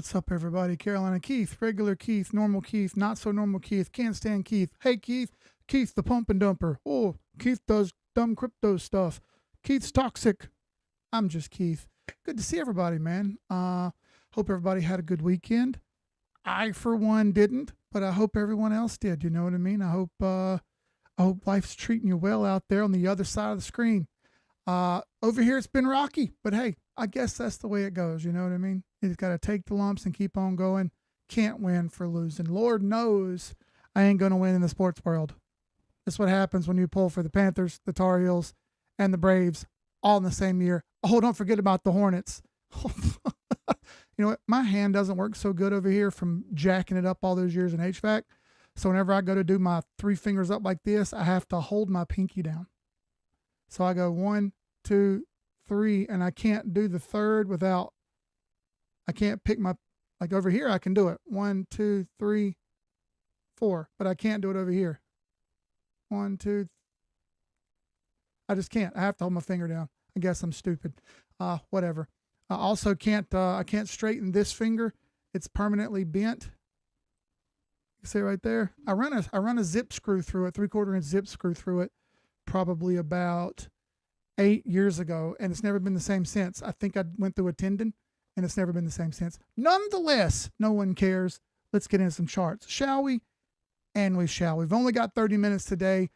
What's up, everybody? Carolina Keith, regular Keith, normal Keith, not so normal Keith, can't stand Keith. Hey, Keith, Keith the pump and dumper. Oh, Keith does dumb crypto stuff. Keith's toxic. I'm just Keith. Good to see everybody, man. Hope everybody had a good weekend. I, for one, didn't, but I hope everyone else did. You know what I mean? I hope life's treating you well out there on the other side of the screen. Over here, it's been rocky, but hey, I guess that's the way it goes. You know what I mean? You just got to take the lumps and keep on going. Can't win for losing. Lord knows I ain't going to win in the sports world. That's what happens when you pull for the Panthers, the Tar Heels, and the Braves all in the same year. Oh, don't forget about the Hornets. You know what? My hand doesn't work so good over here from jacking it up all those years in HVAC. So whenever I go to do my 3 fingers up like this, I have to hold my pinky down. So I go 1, 2, 3, and I can't do the third without, I can't pick my, like over here, I can do it. 1, 2, 3, 4, but I can't do it over here. 1, 2, I just can't. I have to hold my finger down. I guess I'm stupid. Whatever. I also can't, I can't straighten this finger. It's permanently bent. You see right there? I run a zip screw through it, 3/4 inch zip screw through it, probably about 8 years ago, and it's never been the same since. I think I went through a tendon, and it's never been the same since. Nonetheless, no one cares. Let's get into some charts, shall we? And we shall. We've only got 30 minutes today.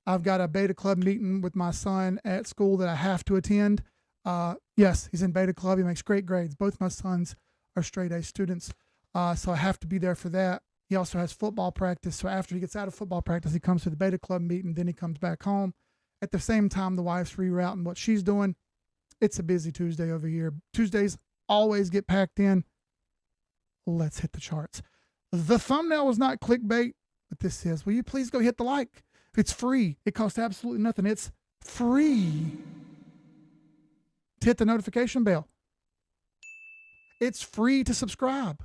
I've got a beta club meeting with my son at school that I have to attend. Yes, he's in beta club. He makes great grades. Both my sons are straight A students, so I have to be there for that. He also has football practice, so after he gets out of football practice, he comes to the beta club meeting, then he comes back home. At the same time, the wife's rerouting what she's doing. It's a busy Tuesday over here. Tuesdays always get packed in. Let's hit the charts. The thumbnail was not clickbait, but this is. Will you please go hit the like? It's free. It costs absolutely nothing. It's free. To hit the notification bell. It's free to subscribe.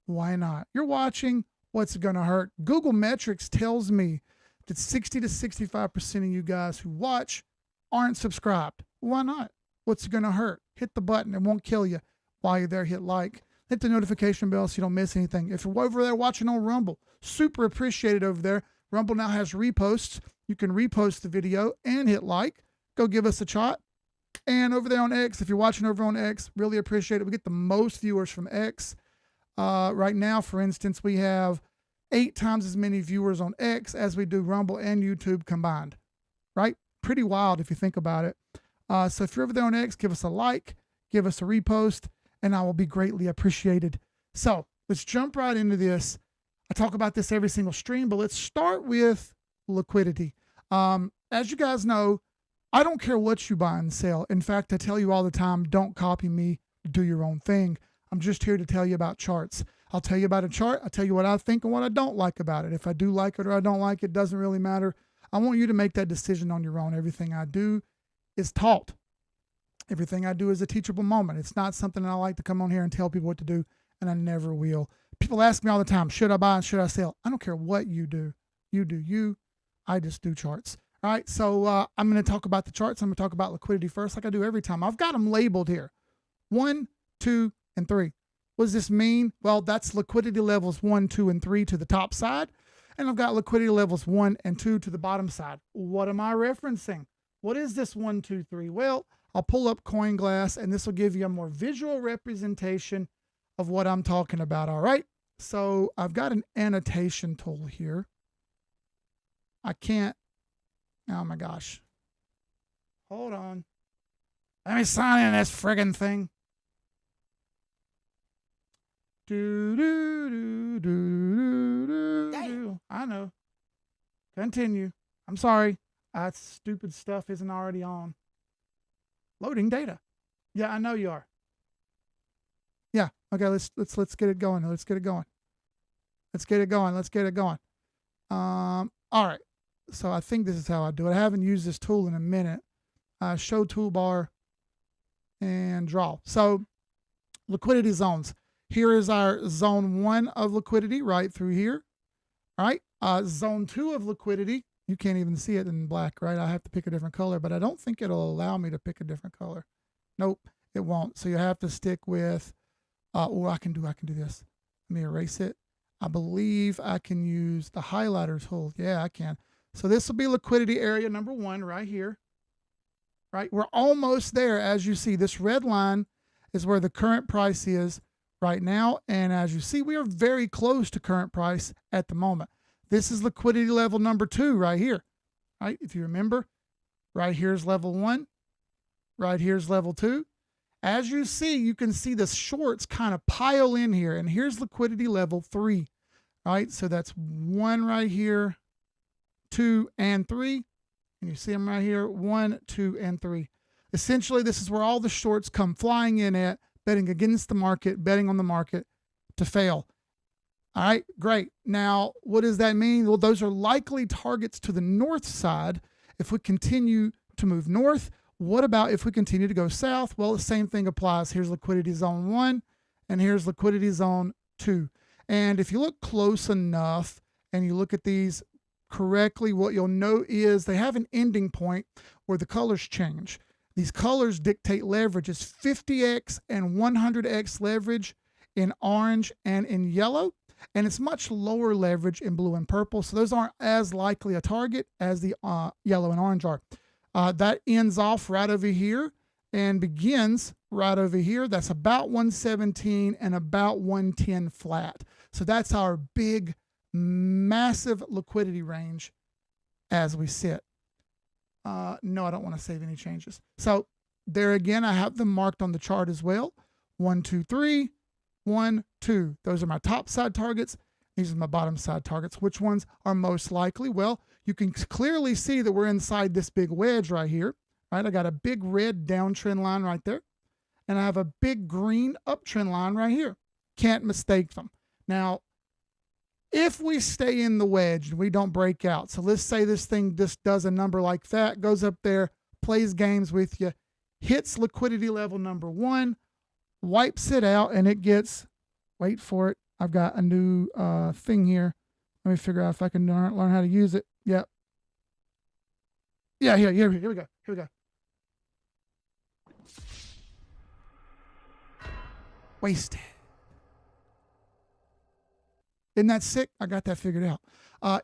Why not? You're watching What's It Gonna Hurt? Google Metrics tells me that 60 to 65% of you guys who watch aren't subscribed. Why not? What's it gonna hurt? Hit the button. It won't kill you. While you're there, hit like. Hit the notification bell so you don't miss anything. If you're over there watching on Rumble, super appreciated over there. Rumble now has reposts. You can repost the video and hit like. Go give us a shot. And over there on X, if you're watching over on X, really appreciate it. We get the most viewers from X. Right now, for instance, we have 8 times as many viewers on X as we do Rumble and YouTube combined, right? Pretty wild if you think about it. So if you're over there on X, give us a like, give us a repost, and I will be greatly appreciated. So let's jump right into this. I talk about this every single stream, but let's start with liquidity. As you guys know, I don't care what you buy and sell. In fact, I tell you all the time, don't copy me, do your own thing. I'm just here to tell you about charts. I'll tell you about a chart. I'll tell you what I think and what I don't like about it. If I do like it or I don't like it, doesn't really matter. I want you to make that decision on your own. Everything I do is taught. Everything I do is a teachable moment. It's not something I like to come on here and tell people what to do, and I never will. People ask me all the time, should I buy and should I sell? I don't care what you do. You do you. I just do charts. All right, so I'm going to talk about the charts. I'm going to talk about liquidity first, like I do every time. I've got them labeled here. 1, 2, and 3. What does this mean? Well, that's liquidity levels 1, 2, and 3 to the top side. And I've got liquidity levels 1 and 2 to the bottom side. What am I referencing? What is this 1, 2, 3? Well, I'll pull up CoinGlass, and this will give you a more visual representation of what I'm talking about. All right. So I've got an annotation tool here. I can't. Oh my gosh. Hold on. Let me sign in this friggin' thing. I know. Continue. I'm sorry. That stupid stuff isn't already on. Loading data. Yeah, I know you are. Yeah. Okay. Let's get it going. Let's get it going. Let's get it going. Let's get it going. All right. So I think this is how I do it. I haven't used this tool in a minute. Show toolbar and draw. So liquidity zones. Here is our zone 1 of liquidity right through here. All right. Zone 2 of liquidity. You can't even see it in black, right? I have to pick a different color, but I don't think it'll allow me to pick a different color. Nope, it won't. So you have to stick with Or I can do this. Let me erase it. I believe I can use the highlighter tool. Yeah, I can. So this will be liquidity area number 1 right here. Right, we're almost there. As you see, this red line is where the current price is right now. And as you see, we are very close to current price at the moment. This is liquidity level number 2 right here. Right, if you remember, right here's level 1. Right here's level 2. As you see, you can see the shorts kind of pile in here. And here's liquidity level 3. Right, so that's 1 right here, 2 and 3. And you see them right here, 1, 2, and 3. Essentially, this is where all the shorts come flying in at, betting against the market, betting on the market to fail. All right, great. Now, what does that mean? Well, those are likely targets to the north side if we continue to move north. What about if we continue to go south? Well, the same thing applies. Here's liquidity zone 1, and here's liquidity zone 2. And if you look close enough and you look at these correctly, what you'll note is they have an ending point where the colors change. These colors dictate leverage. It's 50x and 100x leverage in orange and in yellow, and it's much lower leverage in blue and purple. So those aren't as likely a target as the yellow and orange are. That ends off right over here and begins right over here. That's about 117 and about 110 flat. So that's our big massive liquidity range as we sit. No, I don't want to save any changes. So there again, I have them marked on the chart as well. 1, 2, 3, 1, 2. Those are my top side targets. These are my bottom side targets. Which ones are most likely? Well, you can clearly see that we're inside this big wedge right here. Right, I got a big red downtrend line right there, and I have a big green uptrend line right here. Can't mistake them. Now, if we stay in the wedge and we don't break out, so let's say this thing just does a number like that, goes up there, plays games with you, hits liquidity level number 1, wipes it out, and it gets, wait for it, I've got a new thing here. Let me figure out if I can learn how to use it. Yep. Yeah, here we go. Here we go. Wasted. Isn't that sick? I got that figured out.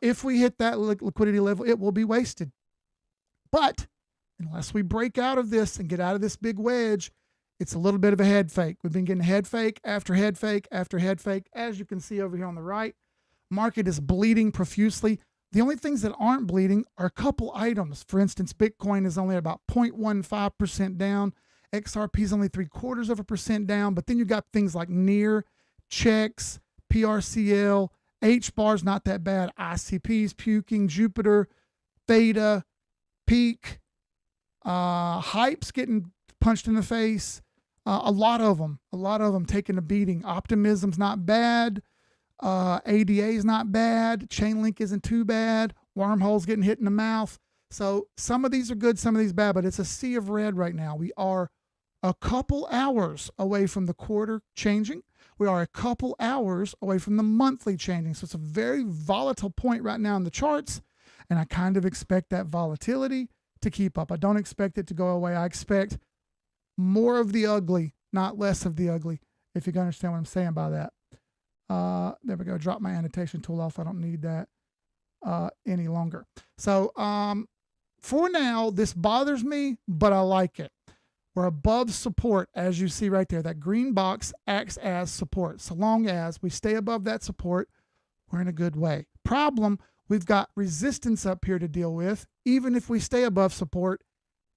If we hit that liquidity level, it will be wasted. But unless we break out of this and get out of this big wedge, it's a little bit of a head fake. We've been getting head fake after head fake after head fake. As you can see over here on the right, market is bleeding profusely. The only things that aren't bleeding are a couple items. For instance, Bitcoin is only about 0.15% down. XRP is only 0.75% down. But then you got things like NEAR, checks, PRCL, H-bar's not that bad, ICP's puking, Jupiter, Theta, Peak, Hype's getting punched in the face. A lot of them taking a beating. Optimism's not bad. ADA's not bad. Chainlink isn't too bad. Wormhole's getting hit in the mouth. So some of these are good, some of these bad, but it's a sea of red right now. We are a couple hours away from the quarter changing. We are a couple hours away from the monthly changing. So it's a very volatile point right now in the charts. And I kind of expect that volatility to keep up. I don't expect it to go away. I expect more of the ugly, not less of the ugly, if you can understand what I'm saying by that. There we go. Drop my annotation tool off. I don't need that any longer. So for now, this bothers me, but I like it. We're above support, as you see right there. That green box acts as support. So long as we stay above that support, we're in a good way. Problem, we've got resistance up here to deal with, even if we stay above support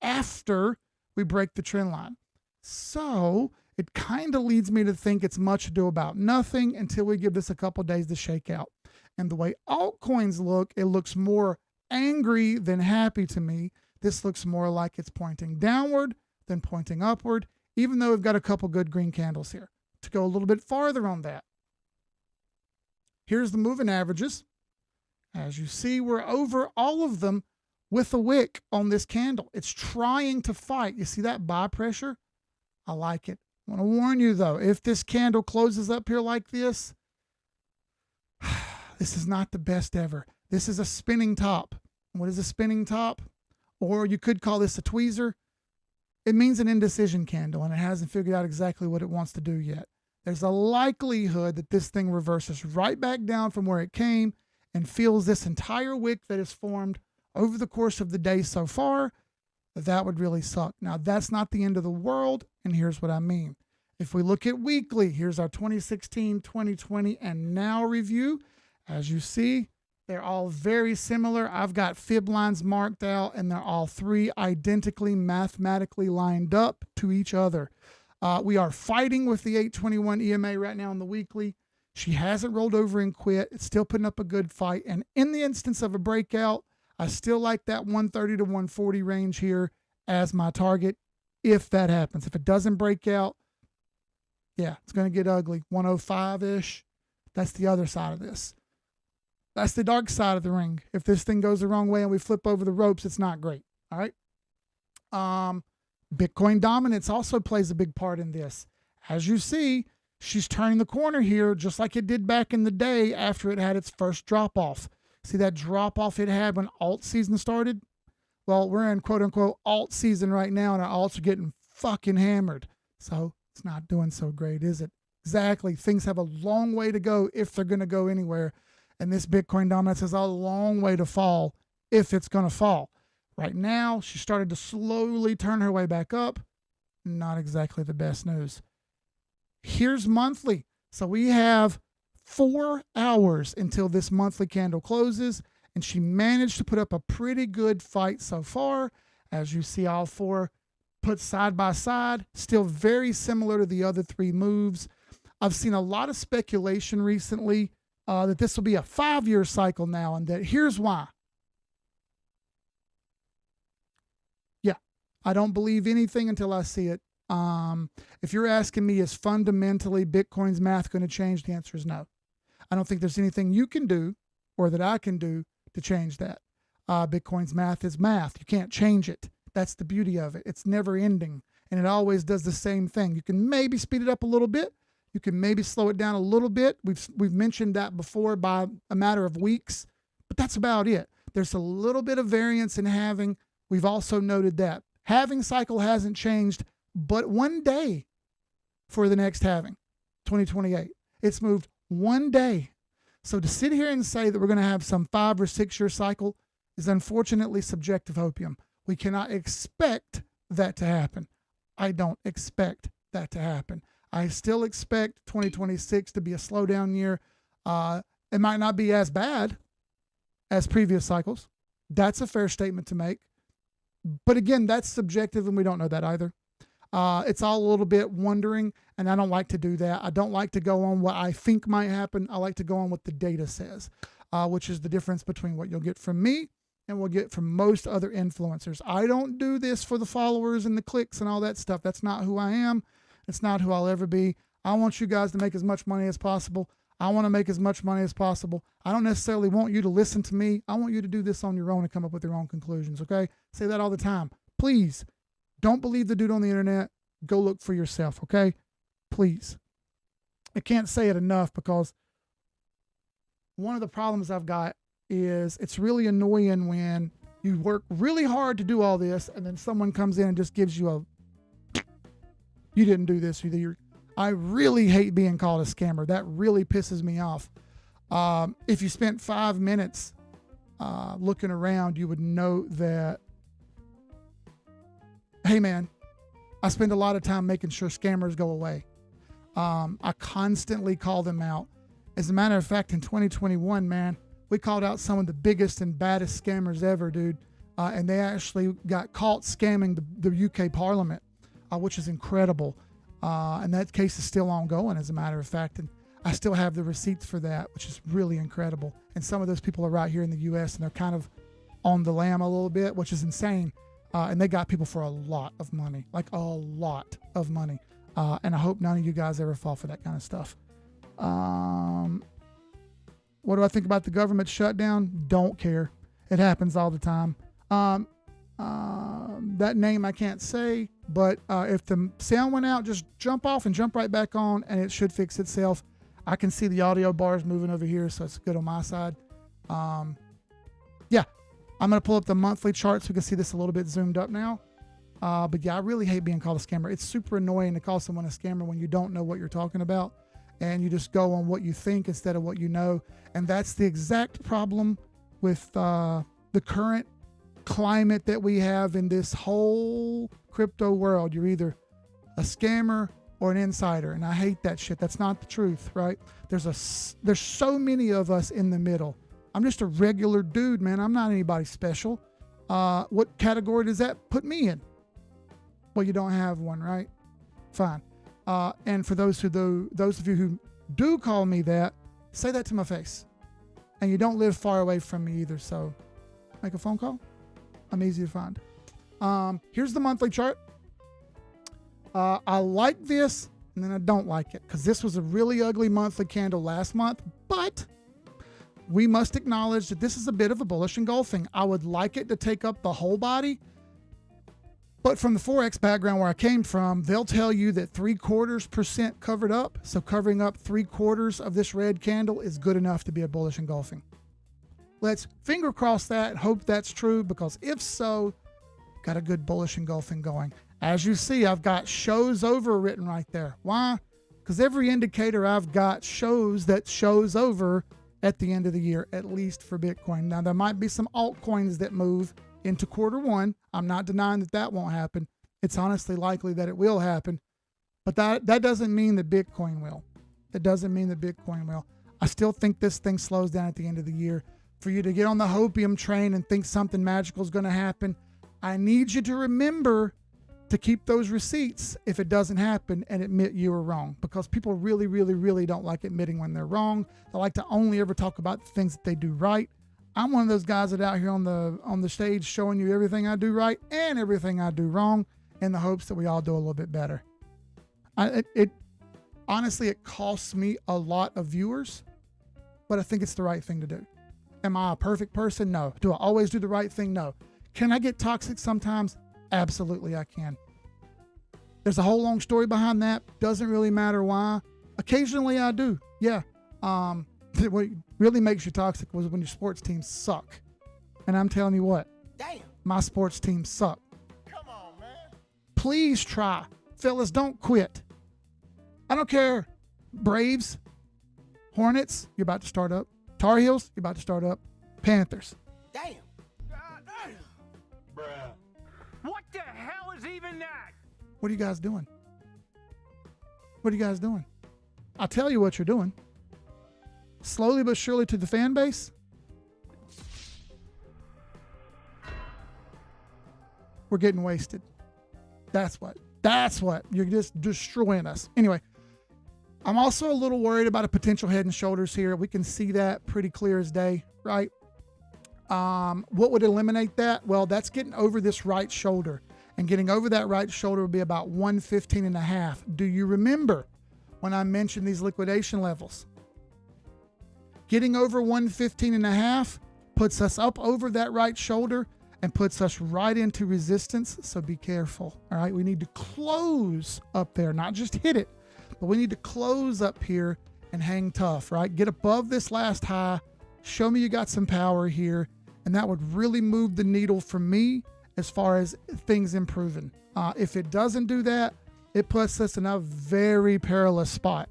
after we break the trend line. So it kind of leads me to think it's much ado about nothing until we give this a couple days to shake out. And the way altcoins look, it looks more angry than happy to me. This looks more like it's pointing downward than pointing upward, even though we've got a couple good green candles here. To go a little bit farther on that, here's the moving averages. As you see, we're over all of them with a wick on this candle. It's trying to fight. You see that buy pressure? I like it. I want to warn you though, if this candle closes up here like this, this is not the best ever. This is a spinning top. What is a spinning top? Or you could call this a tweezer. It means an indecision candle, and it hasn't figured out exactly what it wants to do yet. there's a likelihood that this thing reverses right back down from where it came and feels this entire wick that is formed over the course of the day so far. That would really suck. Now, that's not the end of the world, and here's what I mean. If we look at weekly, here's our 2016, 2020, and now review. As you see, they're all very similar. I've got fib lines marked out, and they're all three identically mathematically lined up to each other. We are fighting with the 821 EMA right now on the weekly. She hasn't rolled over and quit. It's still putting up a good fight. And in the instance of a breakout, I still like that 130 to 140 range here as my target if that happens. If it doesn't break out, yeah, it's going to get ugly. 105-ish. That's the other side of this. That's the dark side of the ring. If this thing goes the wrong way and we flip over the ropes, it's not great. All right. Bitcoin dominance also plays a big part in this. As you see, she's turning the corner here just like it did back in the day after it had its first drop off. See that drop off it had when alt season started? Well, we're in quote unquote alt season right now, and our alts are getting fucking hammered. So it's not doing so great, is it? Exactly. Things have a long way to go if they're going to go anywhere. And this Bitcoin dominance has a long way to fall if it's going to fall. Right now, she started to slowly turn her way back up. Not exactly the best news. Here's monthly. So we have 4 hours until this monthly candle closes, and she managed to put up a pretty good fight so far. As you see, all four put side by side, still very similar to the other 3 moves. I've seen a lot of speculation recently that this will be a 5-year cycle now, and that here's why. Yeah, I don't believe anything until I see it. If you're asking me, is fundamentally Bitcoin's math going to change? The answer is no. I don't think there's anything you can do or that I can do to change that. Bitcoin's math is math. You can't change it. That's the beauty of it. It's never ending, and it always does the same thing. You can maybe speed it up a little bit. You can maybe slow it down a little bit. We've mentioned that before by a matter of weeks, but that's about it. There's a little bit of variance in halving. We've also noted that. Halving cycle hasn't changed but one day for the next halving, 2028. It's moved one day. So to sit here and say that we're going to have some 5 or 6 year cycle is unfortunately subjective opium. We cannot expect that to happen. I don't expect that to happen. I still expect 2026 to be a slowdown year. It might not be as bad as previous cycles. That's a fair statement to make. But again, that's subjective, and we don't know that either. It's all a little bit wondering, and I don't like to do that. I don't like to go on what I think might happen. I like to go on what the data says, which is the difference between what you'll get from me and we'll get from most other influencers. I don't do this for the followers and the clicks and all that stuff. That's not who I am. It's not who I'll ever be. I want you guys to make as much money as possible. I want to make as much money as possible. I don't necessarily want you to listen to me. I want you to do this on your own and come up with your own conclusions, okay? Say that all the time. Please, don't believe the dude on the internet. Go look for yourself, okay? Please. I can't say it enough because one of the problems I've got is it's really annoying when you work really hard to do all this and then someone comes in and just gives you a, you didn't do this either. I really hate being called a scammer. That really pisses me off. If you spent 5 minutes looking around, you would know that, hey man, I spend a lot of time making sure scammers go away. I constantly call them out. As a matter of fact, in 2021, man, we called out some of the biggest and baddest scammers ever, dude. And they actually got caught scamming the UK Parliament, which is incredible. And that case is still ongoing, as a matter of fact. And I still have the receipts for that, which is really incredible. And some of those people are right here in the US, and they're kind of on the lam a little bit, which is insane. And they got people for a lot of money, like a lot of money. And I hope none of you guys ever fall for that kind of stuff. What do I think about the government shutdown? Don't care. It happens all the time. That name I can't say, but if the sound went out, just jump off and jump right back on, and it should fix itself. I can see the audio bars moving over here, so it's good on my side. Yeah, I'm going to pull up the monthly chart so we can see this a little bit zoomed up now. But yeah, I really hate being called a scammer. It's super annoying to call someone a scammer when you don't know what you're talking about and you just go on what you think instead of what you know. And that's the exact problem with the current climate that we have in this whole crypto world. You're either a scammer or an insider, and I hate that shit. That's not the truth, right? There's so many of us in the middle. I'm just a regular dude, man. I'm not anybody special. What category does that put me in? Well, you don't have one, right? Fine. And for those of you who do call me that, say that to my face. And you don't live far away from me either, so make a phone call. I'm easy to find. Here's the monthly chart. I like this, and then I don't like it, because this was a really ugly monthly candle last month, but we must acknowledge that this is a bit of a bullish engulfing. I would like it to take up the whole body, but from the forex background where I came from, they'll tell you that 0.75% covered up. So covering up 3/4 of this red candle is good enough to be a bullish engulfing. Let's finger cross that, hope that's true, because if so, got a good bullish engulfing going. As you see, I've got shows over written right there. Why? Because every indicator I've got shows that shows over at the end of the year, at least for Bitcoin. Now, there might be some altcoins that move into Q1. I'm not denying that that won't happen. It's honestly likely that it will happen, but that doesn't mean that Bitcoin will. It doesn't mean that Bitcoin will. I still think this thing slows down at the end of the year. For you to get on the hopium train and think something magical is going to happen, I need you to remember to keep those receipts if it doesn't happen and admit you were wrong, because people really, really, really don't like admitting when they're wrong. They like to only ever talk about the things that they do right. I'm one of those guys that out here on the stage showing you everything I do right and everything I do wrong in the hopes that we all do a little bit better. Honestly, it costs me a lot of viewers, but I think it's the right thing to do. Am I a perfect person? No. Do I always do the right thing? No. Can I get toxic sometimes? Absolutely, I can. There's a whole long story behind that. Doesn't really matter why. Occasionally I do. Yeah. What really makes you toxic was when your sports teams suck. And I'm telling you what. Damn. My sports teams suck. Come on, man. Please try. Fellas, don't quit. I don't care. Braves, Hornets, you're about to start up. Tar Heels, you're about to start up. Panthers. Damn. God damn. Bruh. What the hell is even that? What are you guys doing? What are you guys doing? I'll tell you what you're doing. Slowly but surely to the fan base, we're getting wasted. That's what. You're just destroying us. Anyway, I'm also a little worried about a potential head and shoulders here. We can see that pretty clear as day, right? What would eliminate that? Well, that's getting over this right shoulder, and getting over that right shoulder would be about 115.5. Do you remember when I mentioned these liquidation levels? Getting over 115.5 puts us up over that right shoulder and puts us right into resistance. So be careful. All right. We need to close up there, not just hit it, but we need to close up here and hang tough, right? Get above this last high. Show me you got some power here. And that would really move the needle for me as far as things improving. If it doesn't do that, it puts us in a very perilous spot,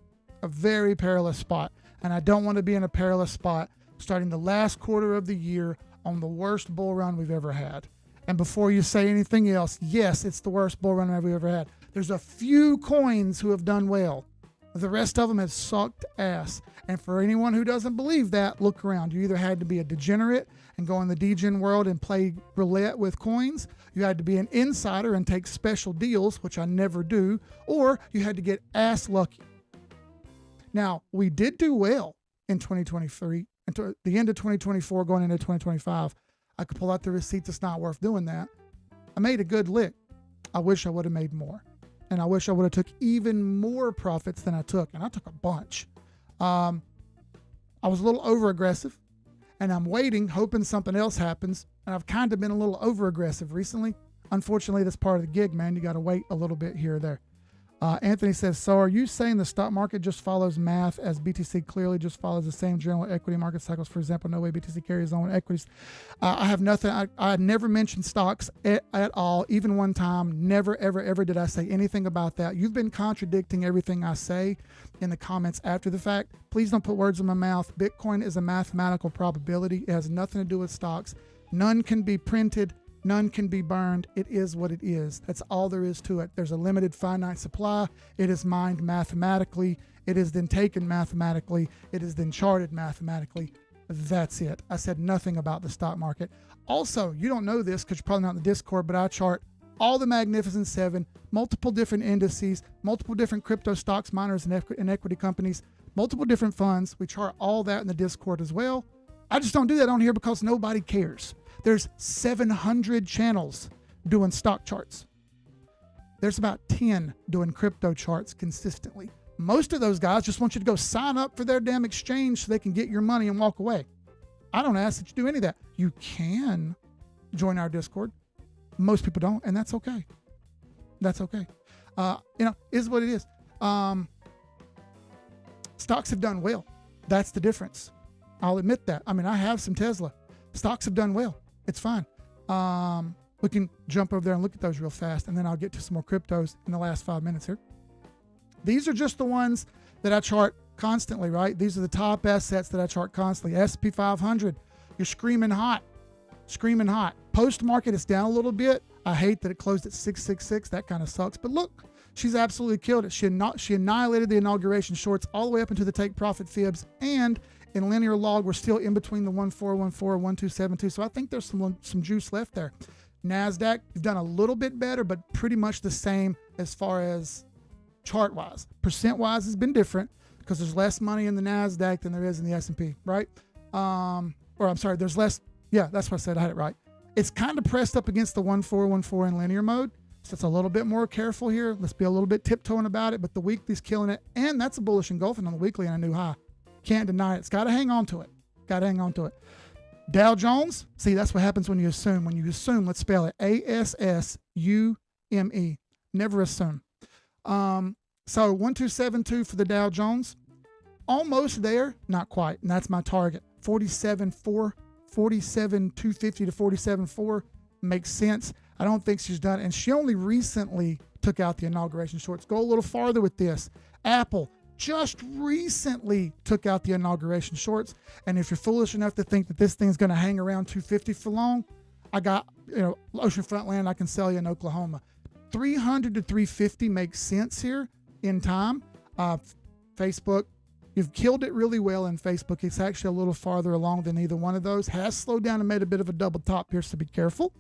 And I don't want to be in a perilous spot starting the last quarter of the year on the worst bull run we've ever had. And before you say anything else, yes, it's the worst bull run we've ever had. There's a few coins who have done well. The rest of them have sucked ass. And for anyone who doesn't believe that, look around. You either had to be a degenerate and go in the degen world and play roulette with coins. You had to be an insider and take special deals, which I never do. Or you had to get ass lucky. Now, we did do well in 2023, and the end of 2024, going into 2025. I could pull out the receipts. It's not worth doing that. I made a good lick. I wish I would have made more. And I wish I would have took even more profits than I took. And I took a bunch. I was a little over aggressive, and I'm waiting, hoping something else happens. And I've kind of been a little over aggressive recently. Unfortunately, that's part of the gig, man. You got to wait a little bit here or there. Anthony says, so are you saying the stock market just follows math as BTC clearly just follows the same general equity market cycles? For example, no way BTC carries on equities. I have nothing. I never mentioned stocks at all, even one time. Never, ever, ever did I say anything about that. You've been contradicting everything I say in the comments after the fact. Please don't put words in my mouth. Bitcoin is a mathematical probability. It has nothing to do with stocks. None can be printed. None can be burned. It is what it is. That's all there is to it. There's a limited finite supply. It is mined mathematically. It is then taken mathematically. It is then charted mathematically. That's it. I said nothing about the stock market. Also, you don't know this because you're probably not in the Discord, but I chart all the Magnificent Seven, multiple different indices, multiple different crypto stocks, miners, and equity companies, multiple different funds. We chart all that in the Discord as well. I just don't do that on here because nobody cares. There's 700 channels doing stock charts. There's about 10 doing crypto charts consistently. Most of those guys just want you to go sign up for their damn exchange so they can get your money and walk away. I don't ask that you do any of that. You can join our Discord. Most people don't, and that's okay. That's okay. Is what it is. Stocks have done well. That's the difference. I'll admit that. I mean, I have some Tesla. Stocks have done well. It's fine. We can jump over there and look at those real fast, and then I'll get to some more cryptos in the last 5 minutes here. These are just the ones that I chart constantly, right? These are the top assets that I chart constantly. S&P 500, you're screaming hot. Screaming hot. Post-market, it's down a little bit. I hate that it closed at 666. That kind of sucks. But look, she's absolutely killed it. She annihilated the inauguration shorts all the way up into the take profit fibs, and in linear log, we're still in between the 1414 and 1272. So I think there's some juice left there. NASDAQ, you've done a little bit better, but pretty much the same as far as chart-wise. Percent-wise has been different because there's less money in the NASDAQ than there is in the S&P, right? There's less. Yeah, that's what I said. I had it right. It's kind of pressed up against the 1414 in linear mode. So it's a little bit more careful here. Let's be a little bit tiptoeing about it, but the weekly's killing it. And that's a bullish engulfing on the weekly and a new high. Can't deny it. It's got to hang on to it. Got to hang on to it. Dow Jones. See, that's what happens when you assume. When you assume, let's spell it ASSUME. Never assume. So 1272 for the Dow Jones. Almost there. Not quite. And that's my target. 47,250 to 47,400 makes sense. I don't think she's done it. And she only recently took out the inauguration shorts. Go a little farther with this. Apple just recently took out the inauguration shorts. And if you're foolish enough to think that this thing's going to hang around 250 for long, I got, oceanfront land I can sell you in Oklahoma. 300 to 350 makes sense here in time. Facebook, you've killed it really well in Facebook. It's actually a little farther along than either one of those. Has slowed down and made a bit of a double top here, so be careful.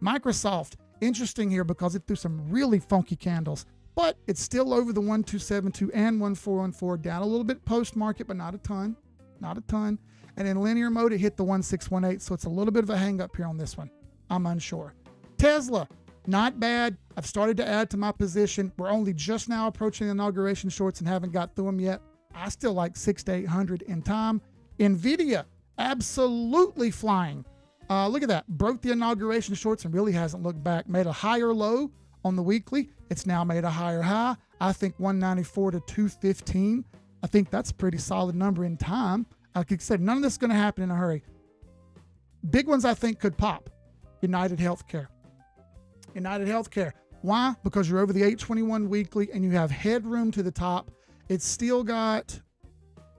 Microsoft, interesting here because it threw some really funky candles. But it's still over the 1272 and 1414, down a little bit post-market, but not a ton. Not a ton. And in linear mode, it hit the 1618, so it's a little bit of a hang-up here on this one. I'm unsure. Tesla, not bad. I've started to add to my position. We're only just now approaching the inauguration shorts and haven't got through them yet. I still like 600 to 800 in time. NVIDIA, absolutely flying. Look at that. Broke the inauguration shorts and really hasn't looked back. Made a higher low on the weekly. It's now made a higher high. I think 194 to 215. I think that's a pretty solid number in time. Like I said, none of this is going to happen in a hurry. Big ones I think could pop. United Healthcare. United Healthcare. Why? Because you're over the 821 weekly and you have headroom to the top. It's still got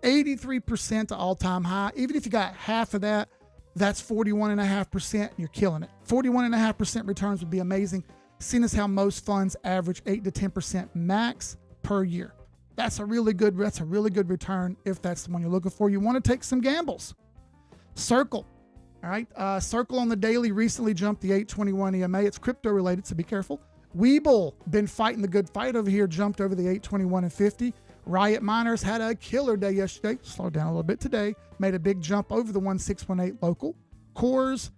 83% to all-time high. Even if you got half of that, that's 41.5%. You're killing it. 41.5% returns would be amazing. Seeing as how most funds average 8 to 10% max per year. That's a really good return if that's the one you're looking for. You want to take some gambles. Circle. All right. Circle on the daily recently jumped the 821 EMA. It's crypto related, so be careful. Webull, been fighting the good fight over here, jumped over the 821 and 50. Riot Miners had a killer day yesterday. Slowed down a little bit today. Made a big jump over the 1618 local. Cores,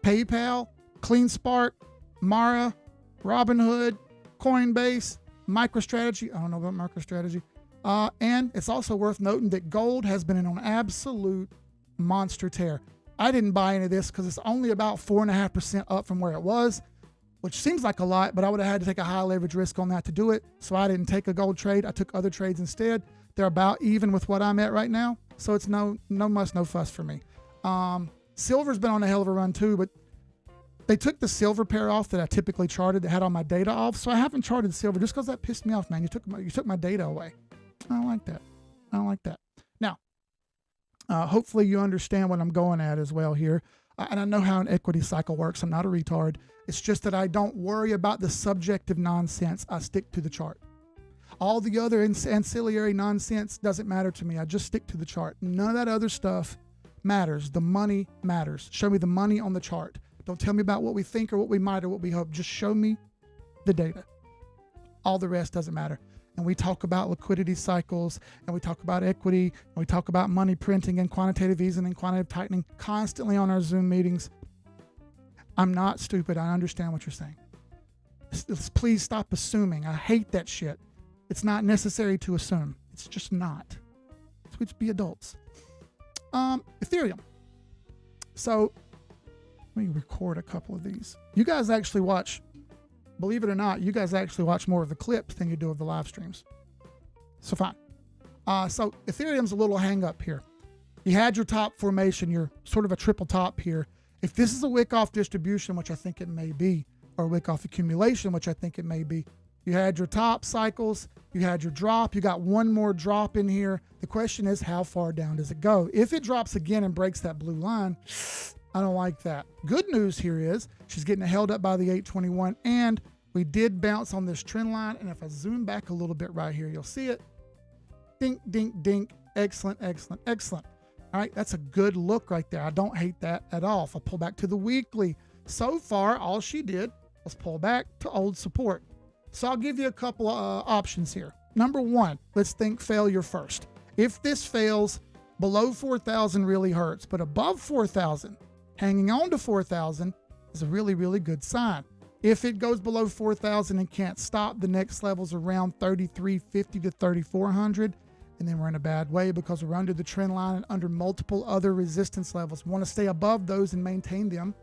PayPal, CleanSpark, Mara, Robinhood, Coinbase, MicroStrategy. I don't know about MicroStrategy. And it's also worth noting that gold has been in an absolute monster tear. I didn't buy any of this because it's only about 4.5% up from where it was. which seems like a lot, but I would have had to take a high leverage risk on that to do it. So I didn't take a gold trade. I took other trades instead. They're about even with what I'm at right now. So it's no muss, no fuss for me. Silver's been on a hell of a run too, but they took the silver pair off that I typically charted that had all my data off. So I haven't charted silver just because that pissed me off, man. You took my data away. I don't like that. I don't like that. Now, hopefully you understand what I'm going at as well here. And I know how an equity cycle works. I'm not a retard. It's just that I don't worry about the subjective nonsense. I stick to the chart. All the other ancillary nonsense doesn't matter to me. I just stick to the chart. None of that other stuff matters. The money matters. Show me the money on the chart. Don't tell me about what we think or what we might or what we hope. Just show me the data. All the rest doesn't matter. And we talk about liquidity cycles, and we talk about equity, and we talk about money printing and quantitative easing and quantitative tightening constantly on our Zoom meetings. I'm not stupid. I understand what you're saying. Please stop assuming. I hate that shit. It's not necessary to assume. It's just not. Let's be adults. Ethereum. So let me record a couple of these. You guys actually watch, believe it or not, you guys actually watch more of the clips than you do of the live streams. So fine. So Ethereum's a little hang up here. You had your top formation, you're sort of a triple top here. If this is a wick-off distribution, which I think it may be, or a wick-off accumulation, which I think it may be, you had your top cycles, you had your drop, you got one more drop in here. The question is, how far down does it go? If it drops again and breaks that blue line, I don't like that. Good news here is she's getting held up by the 821, and we did bounce on this trend line. And if I zoom back a little bit right here, you'll see it. Dink, dink, dink. Excellent, excellent, excellent. All right, that's a good look right there. I don't hate that at all. If I pull back to the weekly, so far, all she did was pull back to old support. So I'll give you a couple of options here. Number one, let's think failure first. If this fails, below 4,000 really hurts, but above 4,000, hanging on to 4,000 is a really, really good sign. If it goes below 4,000 and can't stop, the next level's around 3,350 to 3,400, and then we're in a bad way because we're under the trend line and under multiple other resistance levels. We want to stay above those and maintain them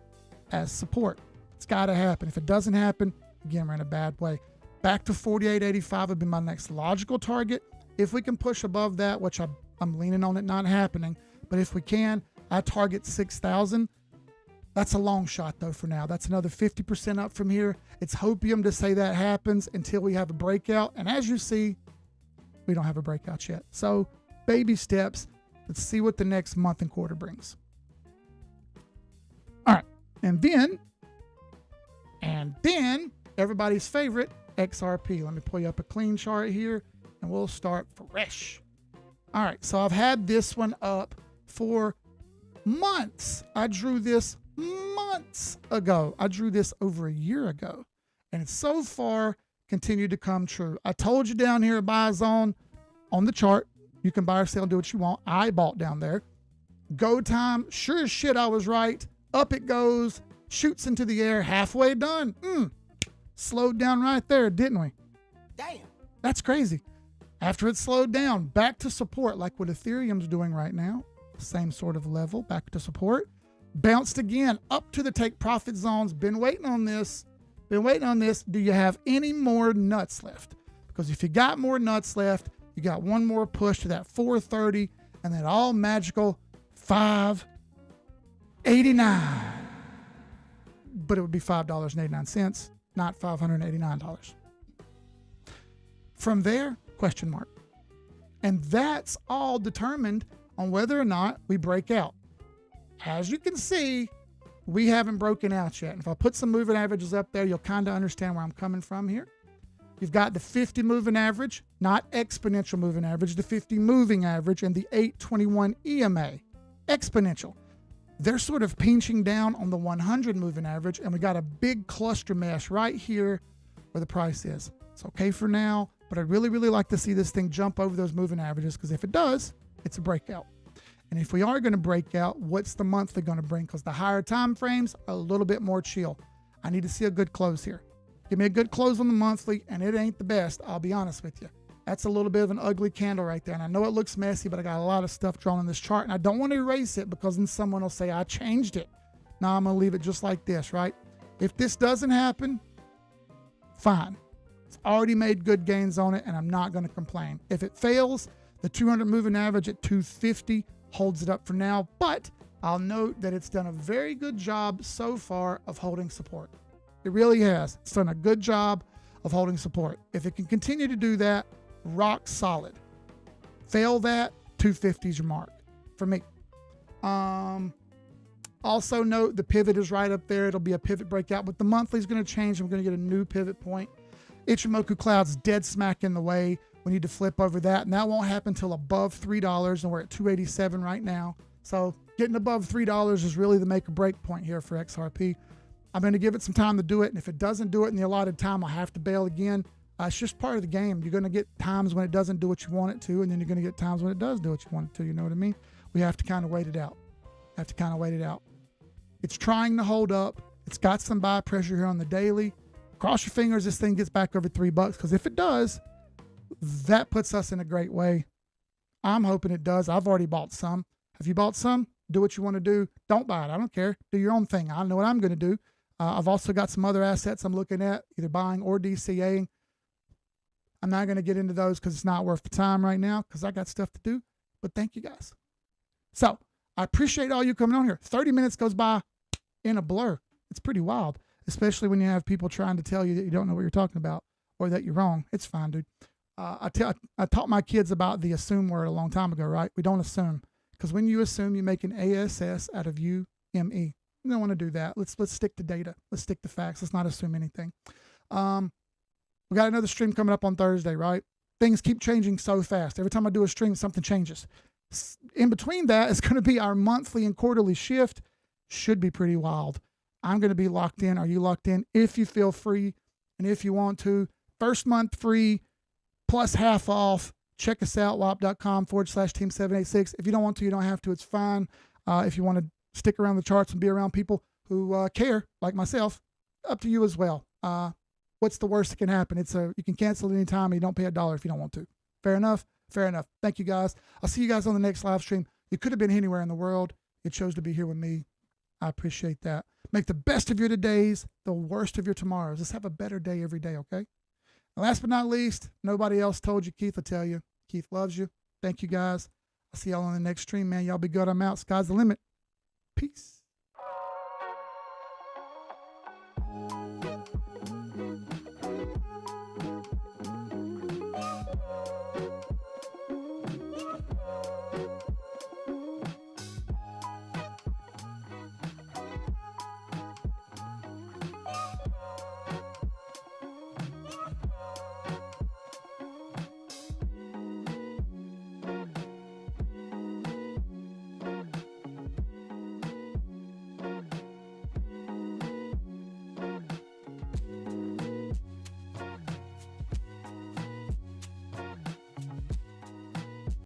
as support. It's got to happen. If it doesn't happen, again, we're in a bad way. Back to 48.85 would be my next logical target. If we can push above that, which I'm leaning on it not happening, but if we can, I target 6,000. That's a long shot though for now. That's another 50% up from here. It's hopium to say that happens until we have a breakout. And as you see, we don't have a breakout yet. So baby steps. Let's see what the next month and quarter brings. All right. And then everybody's favorite, XRP. Let me pull you up a clean chart here and we'll start fresh. All right. So I've had this one up for months. I drew this months ago. I drew this over a year ago, and it's so far continued to come true. I told you down here, buy zone on the chart. You can buy or sell, do what you want. I bought down there. Go time, sure as shit, I was right. Up it goes, shoots into the air, halfway done. Slowed down right there, didn't we? Damn. That's crazy. After it slowed down, back to support, like what Ethereum's doing right now. Same sort of level, back to support. Bounced again up to the take profit zones. Been waiting on this. Do you have any more nuts left? Because if you got more nuts left, you got one more push to that 430 and that all magical 589. But it would be $5.89, not $589. From there, question mark. And that's all determined on whether or not we break out. As you can see, we haven't broken out yet. And if I put some moving averages up there, you'll kind of understand where I'm coming from here. You've got the 50 moving average, not exponential moving average, the 50 moving average, and the 821 EMA, exponential. They're sort of pinching down on the 100 moving average, and we got a big cluster mesh right here where the price is. It's okay for now, but I'd really, really like to see this thing jump over those moving averages, because if it does, it's a breakout. And if we are going to break out, what's the monthly going to bring? Because the higher time frames are a little bit more chill. I need to see a good close here. Give me a good close on the monthly, and it ain't the best, I'll be honest with you. That's a little bit of an ugly candle right there. And I know it looks messy, but I got a lot of stuff drawn in this chart, and I don't want to erase it because then someone will say I changed it. No, I'm going to leave it just like this, right? If this doesn't happen, fine. It's already made good gains on it, and I'm not going to complain. If it fails, the 200 moving average at 250 holds it up for now, but I'll note that it's done a very good job so far of holding support. It really has. It's done a good job of holding support. If it can continue to do that, rock solid. Fail that, 250 is your mark for me. Also note the pivot is right up there. It'll be a pivot breakout, but the monthly is going to change. I'm going to get a new pivot point. Ichimoku Cloud's dead smack in the way. We need to flip over that, and that won't happen until above $3, and we're at 287 right now. So getting above $3 is really the make or break point here for XRP. I'm going to give it some time to do it, and if it doesn't do it in the allotted time, I'll have to bail again. It's just part of the game. You're going to get times when it doesn't do what you want it to, and then you're going to get times when it does do what you want it to. You know what I mean? We have to kind of wait it out. It's trying to hold up. It's got some buy pressure here on the daily. Cross your fingers this thing gets back over $3, because if it does, that puts us in a great way. I'm hoping it does. I've already bought some. Have you bought some? Do what you want to do. Don't buy it. I don't care. Do your own thing. I know what I'm going to do. I've also got some other assets I'm looking at, either buying or DCAing. I'm not going to get into those because it's not worth the time right now, because I got stuff to do. But thank you guys. So I appreciate all you coming on here. 30 minutes goes by in a blur. It's pretty wild, especially when you have people trying to tell you that you don't know what you're talking about or that you're wrong. It's fine, dude. I taught my kids about the assume word a long time ago, right? We don't assume, because when you assume, you make an ASS out of UME. We don't want to do that. Let's stick to data. Let's stick to facts. Let's not assume anything. We got another stream coming up on Thursday, right? Things keep changing so fast. Every time I do a stream, something changes. In between that is going to be our monthly and quarterly shift. Should be pretty wild. I'm going to be locked in. Are you locked in? If you feel free and if you want to, first month free plus half off. Check us out, wap.com/team786. If you don't want to, you don't have to. It's fine. If you want to stick around the charts and be around people who care, like myself, up to you as well. What's the worst that can happen? You can cancel at any time and you don't pay $1 if you don't want to. Fair enough? Fair enough. Thank you guys. I'll see you guys on the next live stream. You could have been anywhere in the world. You chose to be here with me. I appreciate that. Make the best of your todays, the worst of your tomorrows. Just have a better day every day, okay? And last but not least, nobody else told you. Keith will tell you. Keith loves you. Thank you guys. I'll see y'all on the next stream, man. Y'all be good. I'm out. Sky's the limit. Peace.